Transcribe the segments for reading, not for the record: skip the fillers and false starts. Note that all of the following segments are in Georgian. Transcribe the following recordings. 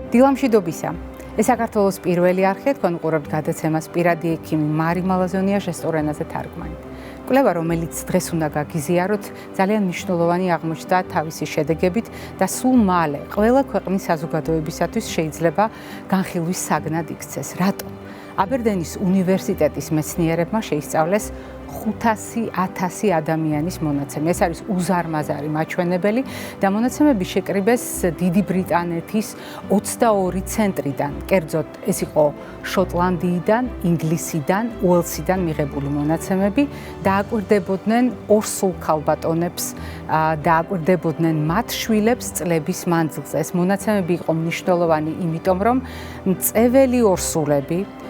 დილამშვიდობისა. ეს საქართველოს პირველი არხია, თქვენ უყურებთ გადაცემას პირადი ექიმი მარი მალაზონია შესწორ ენაზე თარგმანით. კვლევა, რომელიც დღეს უნდა გაგიზიაროთ, ძალიან მნიშვნელოვანი აღმოჩნდა თავისი შედეგებით და სულ მალე ყველა ქვეყნის საზოგადოებისათვის შეიძლება განხილვის საგნად იქცეს. რატომ? აბერდენის უნივერსიტეტის მეცნიერებმა შეისწავლეს 500,000 ადამიანის მონაცემი. ეს არის უზარმაზარი მაჩვენებელი და მონაცემები შეკრიბეს დიდი ბრიტანეთის 22 ცენტრიდან. კერძოდ, ეს იყო შოტლანდიიდან, ინგლისიდან, უელსიდან მიღებული მონაცემები და აკვირდებოდნენ ორსულ ქალბატონებს და აკვირდებოდნენ მათ შვილებს წლების მანძილზე. ეს მონაცემები იყო მნიშვნელოვანი, იმიტომ რომ მწეველი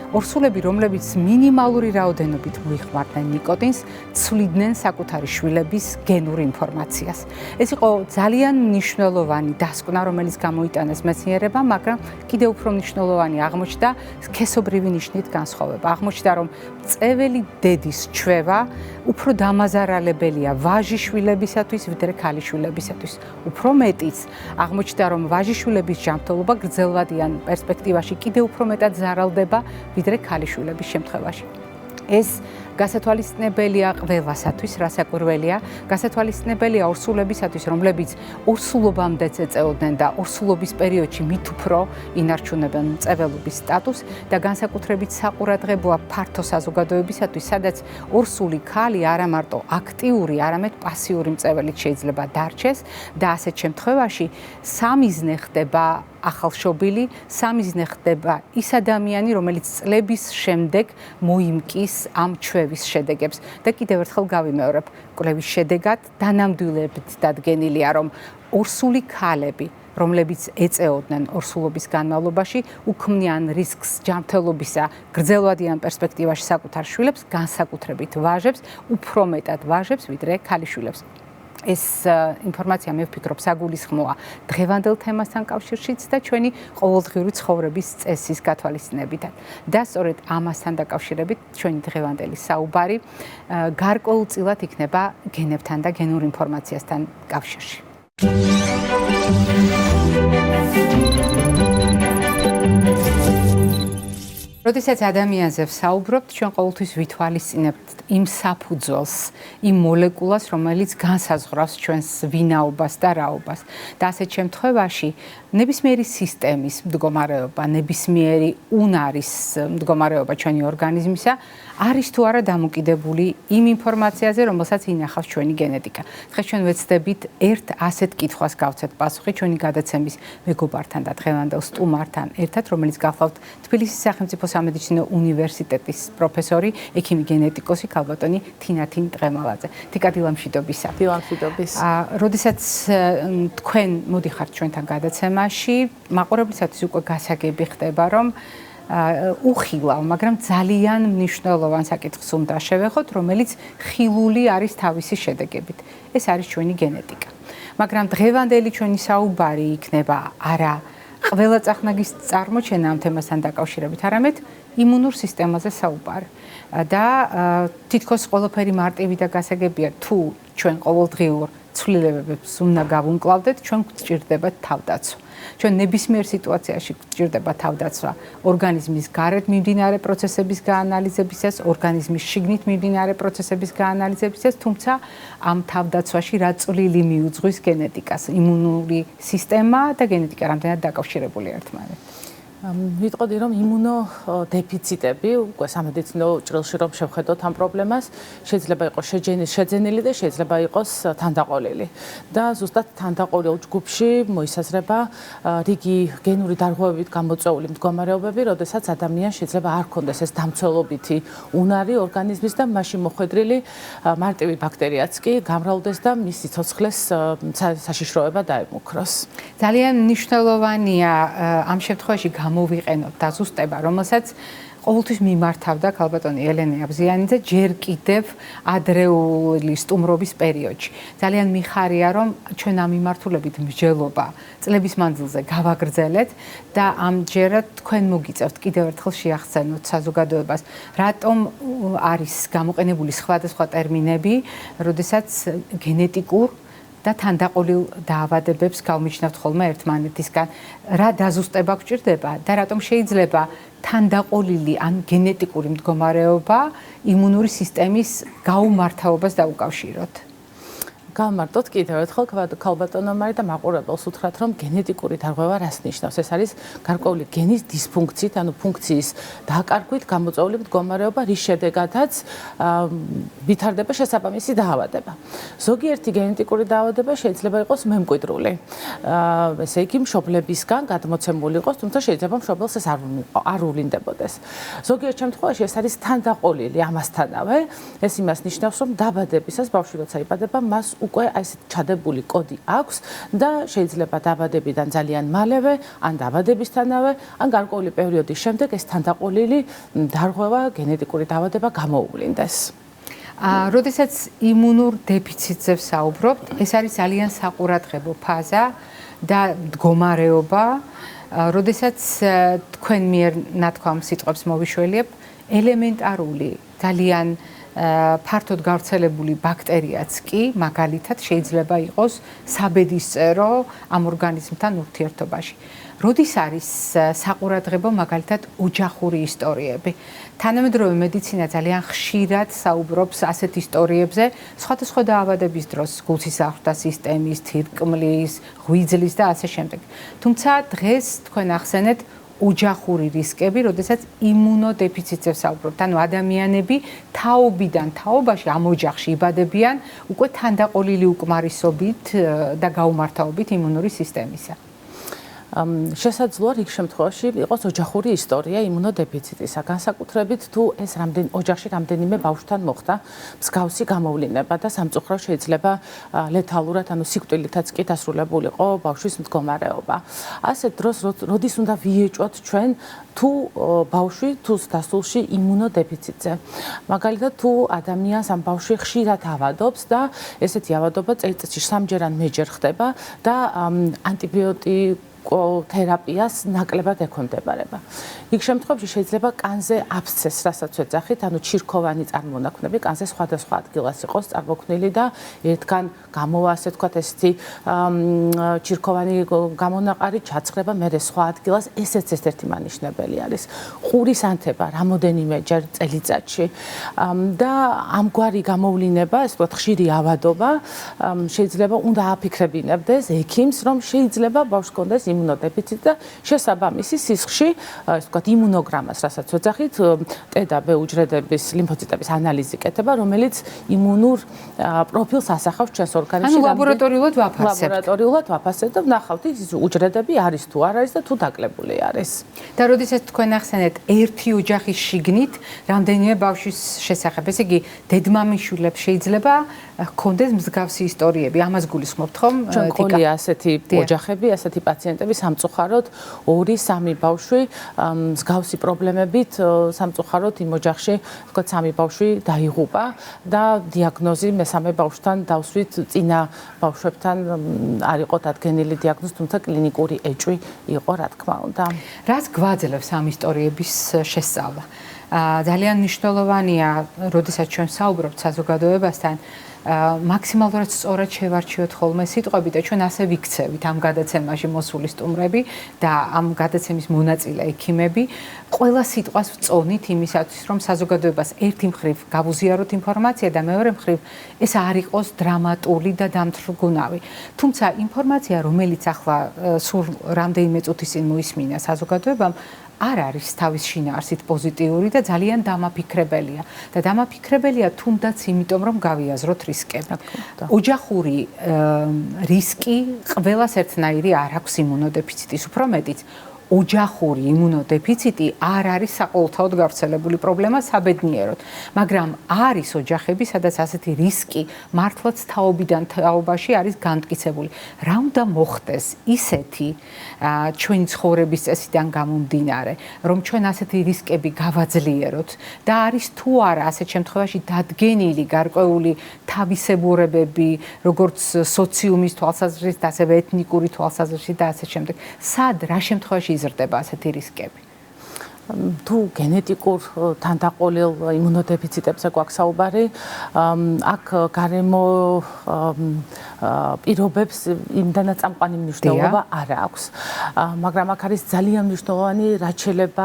ორსულები, რომლებიც მინიმალური რაოდენობით მოიხმარდნენ ნიკოტინს, ცვლიდნენ საკუთარი შვილების გენურ ინფორმაციას. ეს იყო ძალიან მნიშვნელოვანი დასკვნა, რომელიც გამოიტანეს მეცნიერებმა, მაგრამ კიდევ უფრო მნიშვნელოვანი აღმოჩნდა სქესობრივი ნიშნით განსხვავება. აღმოჩნდა, რომ მწეველი დედის ჩვევა უფრო დამაზარალებელია ვაჟის შვილებისათვის, ვიდრე ქალის შვილებისათვის. უფრო მეტიც, აღმოჩნდა, რომ ვაჟის შვილების ჯანმრთელობა გრძელვადიან პერსპექტივაში კიდევ უფრო მეტად ზარალდება ვიდრე ქალის შვილების შემთხვევაში. ეს გასათვალისწინებელია ყველასათვის, რასაკვირველია, გასათვალისწინებელია ორსულებისათვის, რომლებიც ორსულობამდეც ეწეოდნენ და ორსულობის პერიოდში მით უფრო ინარჩუნებენ მწეველობის სტატუსს და განსაკუთრებით საყურადღებოა ფართო საზოგადოებისათვის, სადაც ორსული ქალი არა მარტო აქტიური, არამედ პასიური მწეველით შეიძლება დარჩეს და ასეთ შემთხვევაში სამიზნე ხდება ახალშობილი, სამიზნე ხდება ის ადამიანი, რომელიც წლების შემდეგ მოიმკის ამ ჩვევის შედეგებს. და კიდევ ერთხელ გავიმეორებ, კვლევის შედეგად დანამდვილებით დადგენილია, რომ ორსული ქალები, რომლებიც ეწეოდნენ ორსულობის განმავლობაში, უქმნიან რისკს ჯანმრთელობისა გრძელვადიან პერსპექტივაში საკუთარ შვილებს, განსაკუთრებით ვაჟებს, უფრო მეტად ვაჟებს, ვიდრე ქალიშვილებს. ეს ინფორმაცია მე ვფიქრობ საგულისხმოა დღევანდელ თემასთან კავშირშიც და ჩვენი ყოველდღიური ცხოვრების წესის გათვალისწინებიდან. და სწორედ ამასთან დაკავშირებით ჩვენი დღევანდელი საუბარი გარკვეულწილად იქნება გენებთან და გენურ ინფორმაციასთან კავშირში. როდესაც ადამიანზე ვსაუბრობთ, ჩვენ ყოველთვის ვითვალისწინებთ იმ საფუძველს, იმ მოლეკულას, რომელიც განსაზღვრავს ჩვენს ვინაობას და რაობას. და ასეთ შემთხვევაში ნებისმიერი სისტემის მდგომარეობა, ნებისმიერი უნარის მდგომარეობა ჩვენი ორგანიზმისა არის თუ არა დამოკიდებული იმ ინფორმაციაზე, რომელსაც ინახავს ჩვენი გენეტიკა. დღეს ჩვენ ვეცდებით ერთ ასეთ კითხვას გავცეთ პასუხი ჩვენი გადაცემის მეგობართან და დღევანდელ სტუმართან ერთად, რომელიც გახლავთ თბილისის სახელმწიფო სამედიცინო უნივერსიტეტის პროფესორი, ექიმი გენეტიკოსი ქალბატონი თინათინ ტყემალაძე. თიკა დილამშვიდობისა. დილამშვიდობის. როდესაც თქვენ მოდიხართ ჩვენთან გადაცემაში, მაყურებლისათვის უკვე გასაგები ხდება, რომ უხილავ, მაგრამ ძალიან მნიშვნელოვან საკითხს უნდა შევეხოთ, რომელიც ხილული არის თავისი შედეგებით. ეს არის ჩვენი გენეტიკა. მაგრამ დღევანდელი ჩვენი საუბარი იქნება არა ყველა წახნაგის წარმოჩენა ამ თემასთან დაკავშირებით, არამედ იმუნურ სისტემაზე საუბარი. და თითქოს ყველაფერი მარტივი და გასაგებია, თუ ჩვენ ყოველდღიურ ცვლილებებს უნდა გავუმკლავდეთ, ჩვენ გვჭირდება თავდაცვა. ჩვენ ნებისმიერ სიტუაციაში გვჭირდება თავდაცვა ორგანიზმის გარეთ მიმდინარე პროცესების გაანალიზებისას, ორგანიზმის შიგნით მიმდინარე პროცესების გაანალიზებისას, თუმცა ამ თავდაცვაში რა წვლილი მიუძღვის გენეტიკას, იმუნური სისტემა და გენეტიკა რამდენად დაკავშირებულია ერთმანეთთან. ვიტყოდი, რომ იმუნოდეფიციტები, უკვე სამედიცინო ჭრილში რომ შევხედოთ ამ პრობლემას, შეიძლება იყოს შეძენილი და შეიძლება იყოს თანდაყოლილი. და ზუსტად თანდაყოლილ ჯგუფში მოისაზრება რიგი გენური დარღვევებით გამოწვეული მდგომარეობები, როდესაც ადამიანს შეიძლება არ ჰქონდეს ეს დამცველობითი უნარი ორგანიზმის და მასში მოხვედრილი მარტივი ბაქტერიაც კი გამრავლდეს და მის სიცოცხლეს საშიშროება დაემუქროს. ძალიან მნიშვნელოვანია ამ შემთხვევაში გამოვიყენოთ დაზუსტება, რომელსაც ყოველთვის მიმართავდა ქალბატონი ელენე აბზიანიძე ჯერ კიდევ ადრეული სტუმრობის პერიოდში. ძალიან მიხარია, რომ ჩვენ ამ მიმართულებით მსჯელობა წლების მანძილზე გავაგრძელეთ და ამჯერად თქვენ მოგიწევთ კიდევ ერთხელ შეახსენოთ საზოგადოებას, რატომ არის გამოყენებული სხვადასხვა ტერმინები, როდესაც გენეტიკურ და თანდაყოლილ დაავადებებს გავმიჩნევთ ხოლმე ერთმანეთისგან. რა დაზუსტება გვჭირდება და რატომ შეიძლება თანდაყოლილი ან გენეტიკური მდგომარეობა იმუნური სისტემის გაუმართავობას დაუკავშიროთ? გამარტოთ კიდევ ერთხელ ქალბატონო მარი და მაყურებელს უთხრათ, რომ გენეტიკური დარღვევა რას ნიშნავს? ეს არის გარკვეული გენის დისფუნქციით, ანუ ფუნქციის დაკარგვით გამოწვეული მდგომარეობა, რის შედეგადაც ვითარდება შესაბამისი დაავადება. ზოგიერთი გენეტიკური დაავადება შეიძლება იყოს მემკვიდრული. ესე იგი, მშობლებისგან გადმოცემული იყოს, თუმცა შეიძლება მშობელს ეს არ უვლინდებოდეს. ზოგიერთ შემთხვევაში ეს არის თანდაყოლილი ამასთანავე. ეს იმას ნიშნავს, რომ დაბადებისას ბავშვი როცა იბადება, მას უკვე ასეთ ჩადებული კოდი აქვს და შეიძლება დაბადებიდან ძალიან მალევე, ან დაბადებისთანავე, ან გარკვეული პერიოდის შემდეგ ეს თანდაყოლილი დარღვევა, გენეტიკური დაავადება გამოუვლინდეს. როდესაც იმუნურ დეფიციტზე ვსაუბრობთ, ეს არის ძალიან საყურადღებო ფაზა და მდგომარეობა, როდესაც თქვენ მიერ ნათქვამ სიტყვებს მოვიშველიებ, ელემენტარული, ძალიან ფართოდ გავრცელებული ბაქტერიაც კი მაგალითად შეიძლება იყოს საბედისწერო ამ ორგანიზმთან ურთიერთობაში. როდის არის საყურადღებო მაგალითად ოჯახური ისტორიები? თანამედროვე მედიცინა ძალიან ხშირად საუბრობს ასეთ ისტორიებზე, სხვადასხვა დაავადების დროს, გულსისახვრთა სისტემის, თირკმლის, ღვიძლის და ასე შემდეგ. თუმცა დღეს თქვენ ახსენეთ ოჯახური რისკები, როდესაც იმუნოდეფიციტზე ვსაუბრობთ, ანუ ადამიანები თაობიდან თაობაში ამ ოჯახში იბადებიან უკვე თანდაყოლილი უკმარისობით და გაუმართავობით იმუნური სისტემისა. შესაძლოა რიგ შემთხვევაში იყოს ოჯახური ისტორია იმუნოდეფიციტისა. განსაკუთრებით თუ ეს ოჯახში რამდენიმე ბავშვთან მოხდა მსგავსი გამოვლინება და სამწუხაროდ შეიძლება ლეთალურად, ანუ სიკვდილითაც კი დასრულებულიყო ბავშვის მდგომარეობა. ასეთ დროს როდის უნდა ვიეჭვოთ ჩვენ თუ ბავშვი თუ დასულში იმუნოდეფიციტზე. მაგალითად თუ ადამიანს ამ ბავშვი ხშირად ავადობს და ესეთი ავადობა წელიწადში 3-ჯერ ან მეჯერ ხდება და თერაპიას ნაკლებად ექვემდებარება. იქ შემთხვევაში შეიძლება კანზე აბსცესს, რასაც ვეძახით, ანუ ჩირქოვანი წარმონაქმნები, კანზე სხვადასხვა ადგილას იყოს წარმოქმნილი და ერთგან გამოვა, ასე ვთქვათ, ესეთი ჩირქოვანი გამონაყარი ჩაცხრება, მერე სხვა ადგილას, ესეც ერთ-ერთი მანიშნებელი არის. ყურის ანთება რამოდენიმეჯერ წელიწადში და ამგვარი გამოვლინება, ესე ვთქვათ, ხშირი ავადობა შეიძლება უნდა აფიქრებინებდეს ექიმს, რომ შეიძლება ბავშვს ჰქონდეს იმუნოდეფიციტი და შესაბამისი სისხლში, ასე ვთქვათ, იმუნოგრამას, რასაც ვეძახით, ტ და ბ უჯრედების ლიმფოციტების ანალიზი კეთება, რომელიც იმუნურ პროფილს ასახავს ჩვენს ორგანიზმში. ანუ ლაბორატორიულად ვაფასებთ. ლაბორატორიულად ვაფასებთ და ვნახავთ ის უჯრედები არის თუ არ არის და თუ დაკლებული არის. და როდესაც თქვენ ახსენეთ ერთი ოჯახის შიგნით რამდენიმე ბავშვის შესახებ, ესე იგი დედმამიშვილებს შეიძლება ჰქონდეს მსგავსი ისტორიები. ამას გულისხმობთ ხომ? ჩვენ ყოლია ასეთი ოჯახები, ასეთი პაციენტები სამწუხაროდ 2-3 ბავშვი მსგავსი პრობლემებით სამწუხაროდ იმ ოჯახში, თქვა 3 ბავშვი დაიღუპა და დიაგნოზი მესამე ბავშვთან დავსვით წინა ბავშვებთან არ იყო დადგენილი დიაგნოზი, თუმცა კლინიკური ეჭვი იყო, რა თქმა უნდა. რას გვაძლევს ამ ისტორიების შესწავლა? ძალიან მნიშვნელოვანია, როდესაც ჩვენ საუბრობთ საზოგადოებასთან, მაქსიმალურად სწორად შევარჩიოთ ხოლმე სიტყვები და ჩვენ ასე ვიქცევით ამ გადაცემაში მოსული სტუმრები და ამ გადაცემის მონაწილე ექიმები ყველა სიტყვას ვწონით იმისათვის, რომ საზოგადოებას ერთი მხრივ გავუზიაროთ ინფორმაცია და მეორე მხრივ ეს არ იყოს დრამატული და დამთრგუნავი. თუმცა ინფორმაცია, რომელიც ახლა სულ რამდენიმე წუთის წინ მოისმინა საზოგადოებამ, არ არის თავის შინაარსით პოზიტიური და ძალიან დამაფიქრებელია. და დამაფიქრებელია თუნდაც იმიტომ, რომ გავიაზროთ რისკები. ოჯახური რისკი ყველას ერთნაირი არ აქვს იმუნოდეფიციტის, უფრო მეტიც ოჯახური იმუნოდეფიციტი არ არის საყოველთაოდ გავრცელებული პრობლემა საბედნიეროდ, მაგრამ არის ოჯახები, სადაც ასეთი რისკი მართლაც თაობიდან თაობაში არის განმტკიცებული. რა უნდა მოხდეს ისეთი ჩვენი ცხოვრების წესიდან გამომდინარე, რომ ჩვენ ასეთი რისკები გავაძლიეროთ და არის თუ არა ასეთ შემთხვევაში დადგენილი გარკვეული თავისებურებები, როგორც სოციუმის თვალსაზრისით, ასევე ეთნიკური თვალსაზრისით და ასე შემდეგ. სად რა შემთხვევაში იზრდება ასეთი რისკები? თუ გენეტიკურ თანდაყოლილ იმუნოდეფიციტებზე გვაქვს საუბარი, აქ გარემო პირობებს იმდანაც წამყვანი მნიშვნელობა არ აქვს. მაგრამ აქ არის ძალიან მნიშვნელოვანი რაც შეიძლება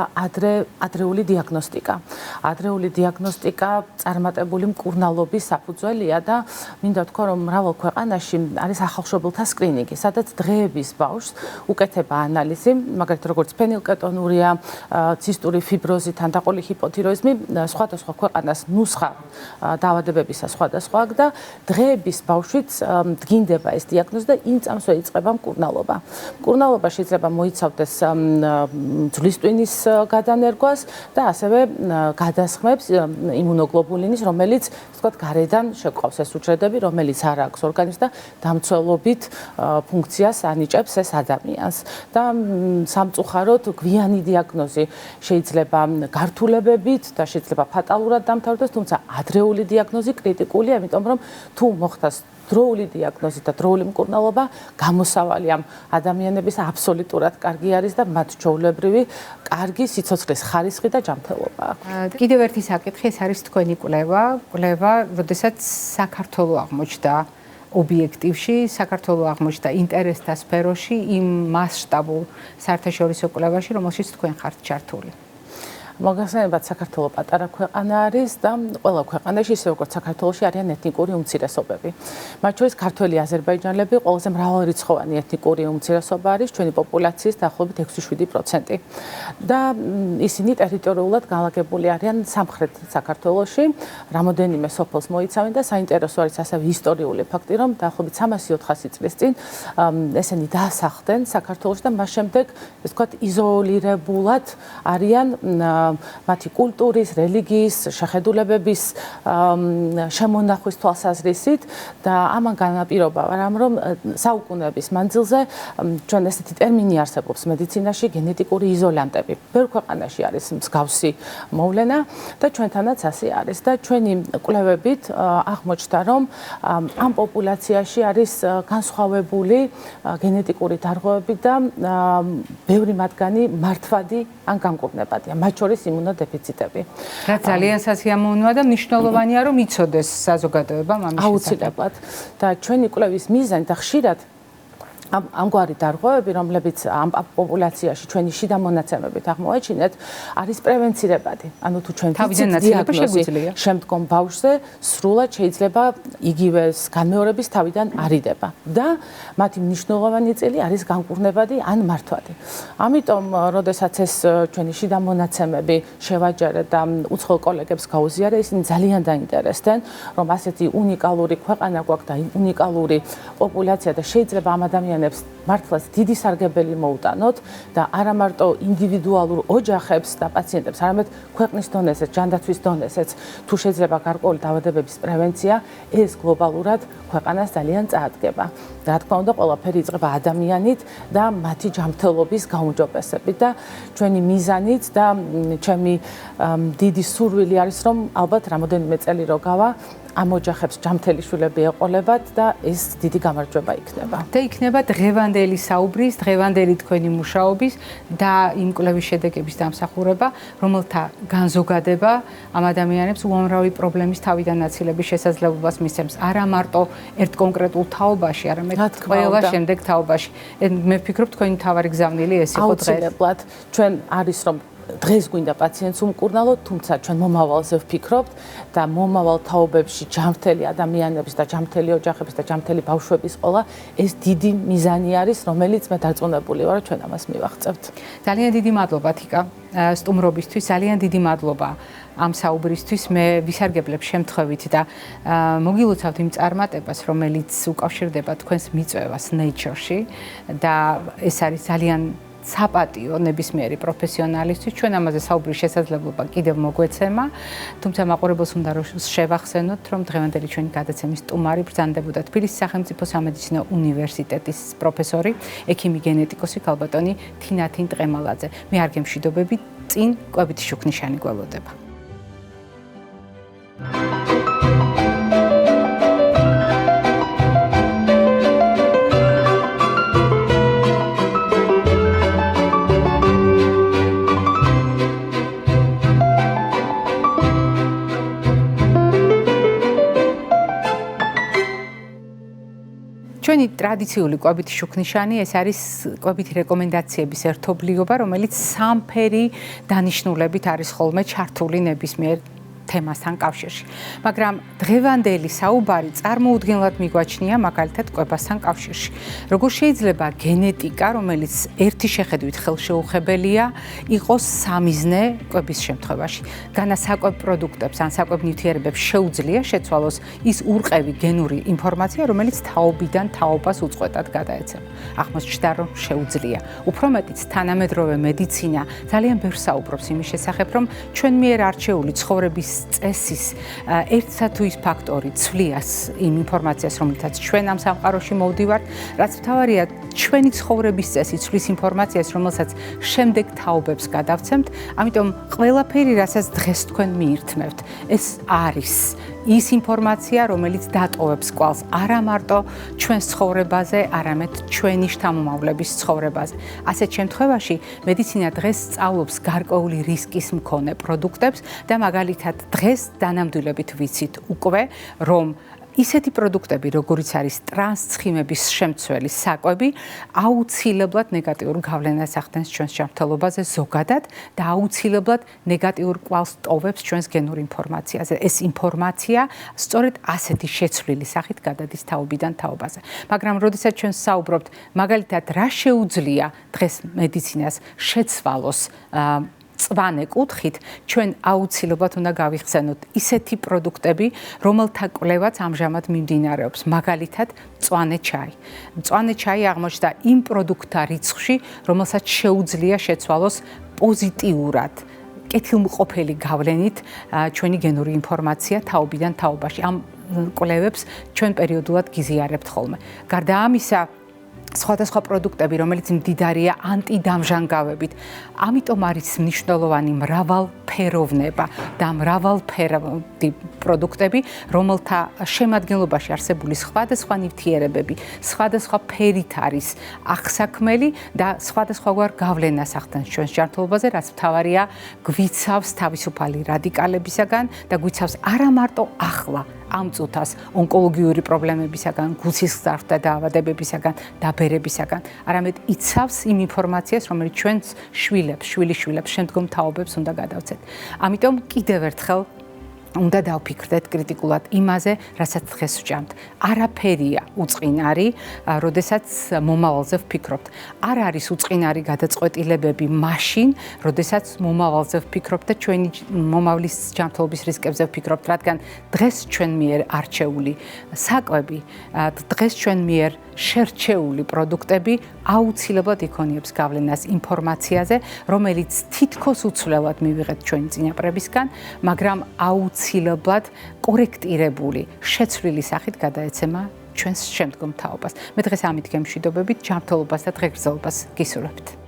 ადრეული დიაგნოსტიკა. ადრეული დიაგნოსტიკა წარმატებული მკურნალობის საფუძველია და მინდა ვთქვა, რომ მრავალ ქვეყანაში არის ახალშობილთა სკრინინგი, სადაც დღეების ბავშვს უკეთება ანალიზი, მაგალითად როგორც ფენილკეტონურია, ცისტური ფიბროზი, თანდაყოლილი ჰიპოთიროიზმი, სხვადასხვა ქვეყანას ნუსხა დაავადებებისა სხვადასხვა აქვს და დღეების ბავშვიც დგინდება ეს დიაგნოზი და იმ წამსვე იწყება მკურნალობა. მკურნალობა შეიძლება მოიცავდეს ძვლის ტვინის გადანერგვას და ასევე გადასხმებს იმუნოგლობულინის, რომელიც ვთქვათ, გარედან შეგვყავს ეს უჯრედები, რომელიც არ აქვს ორგანიზმს და დამცველობით ფუნქციას ანიჭებს ეს ადამიანს. და სამწუხაროდ გვიანი დიაგნოზი შეიძლება გართულებებით და შეიძლება ფატალურად დამთავრდეს, თუმცა ადრეული დიაგნოზი კრიტიკულია, იმიტომ რომ თუ მოხდას დროული დიაგნოზი და დროული მკურნალობა, გამოსავალი ამ ადამიანების აბსოლუტურად კარგი არის და მათ ჩვეულებრივი კარგი სიცოცხლის ხარისხი და ჯანმრთელობა აქვს. კიდევ ერთი საკითხი ეს არის თქვენი კვლევა, როდესაც საქართველო აღმოჩნდა ობიექტივში, საქართველო აღმოჩნდა ინტერესთა სფეროში იმ მასშტაბურ საერთაშორისო კვლევაში, რომელშიც თქვენ ხართ ჩართული. მოგახსენებათ, საქართველო პატარა ქვეყანა არის და ყველა ქვეყანაში, ისე როგორც საქართველოში, არიან ეთნიკური უმცირესობები. მათ შორის ქართველი აზერბაიჯანელები ყველაზე მრავალრიცხოვანი ეთნიკური უმცირესობა არის, ჩვენი პოპულაციის დაახლოებით 6-7%. და ისინი ტერიტორიულად განლაგებული არიან სამხრეთ საქართველოში, რამოდენიმე სოფელს მოიცავენ და საინტერესო არის ასევე ისტორიული ფაქტი, რომ დაახლოებით 300-400 წლის წინ ესენი დაასახლდნენ საქართველოში და მას შემდეგ, ესე ვთქვათ, იზოლირებულად არიან მათი კულტურის, რელიგიის, შეხედულებების შემონახვის თვალსაზრისით და ამან განაპირობა, რომ საუკუნეების მანძილზე ჩვენ ესეთი ტერმინი არსებობს მედიცინაში, გენეტიკური იზოლანტები. ბევრ ქვეყანაში არის მსგავსი მოვლენა და ჩვენთანაც ასე არის და ჩვენი კვლევებით აღმოჩნდა, რომ ამ პოპულაციაში არის განსხვავებული გენეტიკური დარღვევები და ბევრი მათგანი მართვადი ან განკურნებადია. მათ შორის იმუნოდეფიციტები. რა ძალიან სასიამოვნოა და მნიშვნელოვანია, რომ იცოდეს საზოგადოება ამის შესახებ. აუცილებლად. და ჩვენი კვლევის მიზანი და ხშირად ამგვარი დარღვევები, რომლებიც ამ პოპულაციაში ჩვენი შიდა მონაცემებით აღმოაჩინეთ, არის პრევენცირებადი. ანუ თუ ჩვენ დიაგნოზი შემდგომ ბავშვზე სრულად შეიძლება იგივე განმეორების თავიდან არიდება და მათი მნიშვნელოვანი წილი არის განკურნებადი ან მართვადი. ამიტომ, როდესაც ეს ჩვენი შიდა მონაცემები შევაჯერეთ და უცხოელ კოლეგებს გაუზიარეთ, ისინი ძალიან დაინტერესდნენ, რომ ასეთი უნიკალური ქვეყანა გვაქვს და უნიკალური პოპულაცია და შეიძლება ამ ადამიანებს მართლაც დიდი სარგებელი მოუტანოთ და არა მარტო ინდივიდუალურ ოჯახებს და პაციენტებს, არამედ ქვეყნის დონეზე, ჯანდაცვის დონეზეც, თუ შეიძლება გარკვეული დაავადებების პრევენცია, ეს გლობალურად ქვეყანას ძალიან წაადგება. რა თქმა უნდა, ყველაფერი იწყება ადამიანით და მათი ჯანმრთელობის გაუმჯობესებით და ჩვენი მიზანით და ჩემი დიდი სურვილი არის, რომ ალბათ რამოდენიმე წელი რო გავა, ამ ოჯახებს ჯანმრთელი შვილები ეყოლებათ და ეს დიდი გამარჯვება იქნება. და იქნება დღევანდელი საუბრის, დღევანდელი თქვენი მუშაობის და იმ კვლევის შედეგების დამსახურება, რომელთა განზოგადება ამ ადამიანებს უამრავი პრობლემის თავიდან აცილების შესაძლებლობას მისცემს. არა მარტო ერთ კონკრეტულ თაობაში, არამედ ყველა შემდეგ თაობაში. მე ვფიქრობ, თქვენი თავარი გზავნილი ეს იყო დღეს. აუცილებლად, ჩვენ არის რომ დღეს გვინდა პაციენტს უმკურნალოთ, თუმცა ჩვენ მომავალზე ვფიქრობთ და მომავალ თაობებში ჯანმრთელი ადამიანების და ჯანმრთელი ოჯახების და ჯანმრთელი ბავშვების ყოლა ეს დიდი მიზანი არის, რომელიც მე დარწმუნებული ვარ, ჩვენ ამას მივაღწევთ. ძალიან დიდი მადლობა თიკა სტუმრობისთვის, ძალიან დიდი მადლობა ამ საუბრისთვის. მე ვისარგებლებ შემთხვევით და მოგილოცავთ იმ წარმატებას, რომელიც უკავშირდება თქვენს მიწვევას Nature-ში და ეს არის ძალიან საპატიო ნებისმიერი პროფესიონალისთვის. ჩვენ ამაზე საუბრის შესაძლებლობა კიდევ მოგვეცემა, თუმცა მაყურებელს უნდა რომ შევახსენოთ, რომ დღევანდელი ჩვენი გადაცემის სტუმარი ბრძანდებოდა თბილისის სახელმწიფო სამედიცინო უნივერსიტეტის პროფესორი, ექიმი გენეტიკოსი ქალბატონი თინათინ ტყემალაძე. მე არ გემშვიდობები, წინ კვებითი შუქნიშანი გველოდება. ჩვენი ტრადიციული კვებითი შუქნიშანი ეს არის კვებითი რეკომენდაციების ერთობლიობა, რომელიც სამფერი დანიშნულებით არის ხოლმე ჩართული ნებისმიერ თემასთან კავშირში. მაგრამ დღევანდელი საუბარი წარმოუდგენლად მიგვაჩნია მაგალითად კვებასთან კავშირში. როგორ შეიძლება გენეტიკა, რომელიც ერთი შეხედვით ხელშეუხებელია, იყოს სამიზნე კვების შემთხვევაში. განა საკვებ პროდუქტებს ან საკვებ ნივთიერებებს შეუძლია შეცვალოს ის ურყევი გენური ინფორმაცია, რომელიც თაობიდან თაობას უწყვეტად გადაეცემა. აღმოჩნდა, რომ შეუძლია. უფრო მეტიც თანამედროვე მედიცინა ძალიან ბევრს საუბრობს იმის შესახებ, რომ ჩვენ მიერ არჩეული ცხოვრების წესის ერთსა თუ ის ფაქტორი ცვლიას იმ ინფორმაციას, რომელთაც ჩვენ ამ სამყაროში მოვდივართ, რაც მთავარია ჩვენი ცხოვრების წესი ცვლის ინფორმაციას, რომელსაც შემდეგ თაობებს გადავცემთ, ამიტომ ყველაფერი, რასაც დღეს თქვენ მიირთმევთ, ეს არის ის ინფორმაცია, რომელიც დატოვებს კვალს არა მარტო ჩვენს ცხოვრებაზე, არამედ ჩვენი შთამომავლების ცხოვრებაზე. ასეთ შემთხვევაში მედიცინა დღეს სწავლობს გარკვეული რისკის მქონე პროდუქტებს და მაგალითად დღეს დანამდვილებით ვიცით უკვე, რომ ისეთი პროდუქტები, როგორიც არის ტრანსცხიმების შემცველი საკვები, აუცილებლად ნეგატიურ გავლენას ახდენს ჩვენს ჯანმრთელობაზე ზოგადად და აუცილებლად ნეგატიურ კვალს ტოვებს ჩვენს გენურ ინფორმაციაზე. ეს ინფორმაცია სწორედ ასეთი შეცვლილი სახით გადადის თაობიდან თაობაზე. მაგრამ როდესაც ჩვენ საუბრობთ, მაგალითად, რა შეუძლია დღეს მედიცინას შეცვალოს წვანე კუთხით, ჩვენ აუცილებლად უნდა გავიხსენოთ ისეთი პროდუქტები, რომელთა კვლევაც ამჟამად მიმდინარეობს, მაგალითად, მწვანე ჩაი. მწვანე ჩაი აღმოჩნდა იმ პროდუქტთა რიცხვში, რომელსაც შეუძლია შეცვალოს პოზიტიურად კეთილმყოფელი გავლენით ჩვენი გენური ინფორმაცია თაობიდან თაობაში. ამ კვლევებს ჩვენ პერიოდულად გიზიარებთ ხოლმე. გარდა ამისა, სხვადასხვა პროდუქტები, რომელიც მდიდარია ანტიდამჟანგავებით, ამიტომ არის მნიშვნელოვანი მრავალფეროვნება და მრავალფეროვანი პროდუქტები, რომელთა შემადგენლობაში არსებული სხვადასხვა ნივთიერებები, სხვადასხვა ფერით არის აღსაქმელი და სხვადასხვაგვარ გავლენას ახდენს ჩვენს ჯანმრთელობაზე, რაც მთავარია გვიცავს თავისუფალი რადიკალებისაგან და გვიცავს არა მარტო ახლა ამ წუთას ონკოლოგიური პრობლემებისაგან, გულსისხლძარღვთა დაავადებებისაგან, დაბერებისაგან, არამედ იცავს იმ ინფორმაციას, რომელიც ჩვენს შვილიშვილებს, შემდგომ თაობებს უნდა გადავცეთ. ამიტომ კიდევ ერთხელ უნდა დავფიქრდეთ კრიტიკულად იმაზე, რასაც დღეს ვჭამთ. არაფერია უწყინარი, როდესაც მომავალზე ვფიქრობთ. არ არის უწყინარი გადაწყვეტილებები მაშინ, როდესაც მომავალზე ვფიქრობთ და ჩვენი მომავლის ჯანმრთელობის რისკებზე ვფიქრობთ, რადგან დღეს ჩვენ მიერ არჩეული საკვები, დღეს ჩვენ მიერ შერჩეული პროდუქტები აუცილებლად იქონიებს გავლენას ინფორმაციაზე, რომელიც თითქოს უცვლელად მივიღეთ ჩვენი წინაპრებისგან, მაგრამ აუცილებლად კორექტირებული, შეცვლილი სახით გადაეცემა ჩვენს შემდგომ თაობას. მე დღეს ამით გემშვიდობებით, ჯანმრთელობას და დღეგრძელობას გისურვებთ.